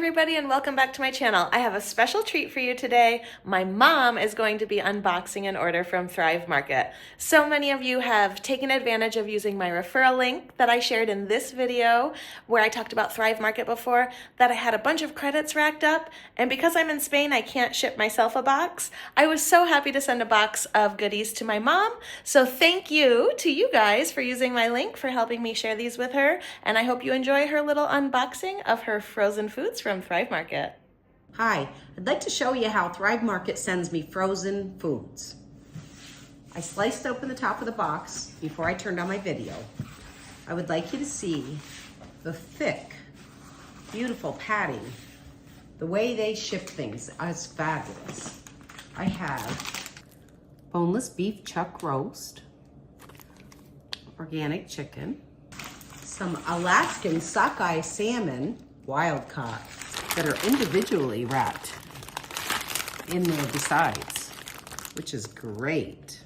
Everybody, and welcome back to my channel. I have a special treat for you today. My mom is going to be unboxing an order from Thrive Market. So many of you have taken advantage of using my referral link that I shared in this video where I talked about Thrive Market before, that I had a bunch of credits racked up, and because I'm in Spain I can't ship myself a box. I was so happy to send a box of goodies to my mom, so thank you to you guys for using my link, for helping me share these with her, and I hope you enjoy her little unboxing of her frozen foods from Thrive Market. Hi, I'd like to show you how Thrive Market sends me frozen foods. I sliced open the top of the box before I turned on my video. I would like you to see the thick, beautiful padding. The way they ship things is fabulous. I have boneless beef chuck roast, organic chicken, some Alaskan sockeye salmon, wild caught, that are individually wrapped in there besides, which is great.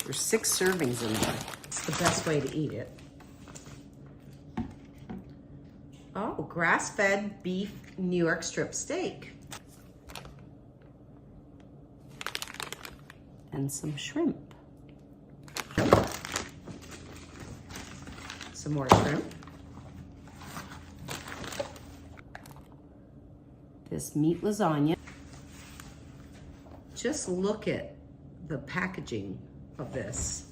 There's 6 servings in there. It's the best way to eat it. Oh, grass-fed beef New York strip steak. And some shrimp. Some more shrimp. This meat lasagna. Just look at the packaging of this.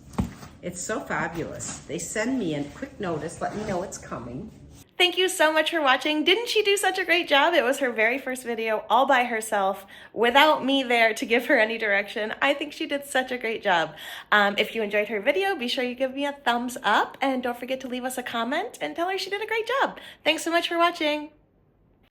It's so fabulous. They send me in quick notice, let me know it's coming. Thank you so much for watching. Didn't she do such a great job? It was her very first video all by herself without me there to give her any direction. I think she did such a great job. If you enjoyed her video, be sure you give me a thumbs up and don't forget to leave us a comment and tell her she did a great job. Thanks so much for watching.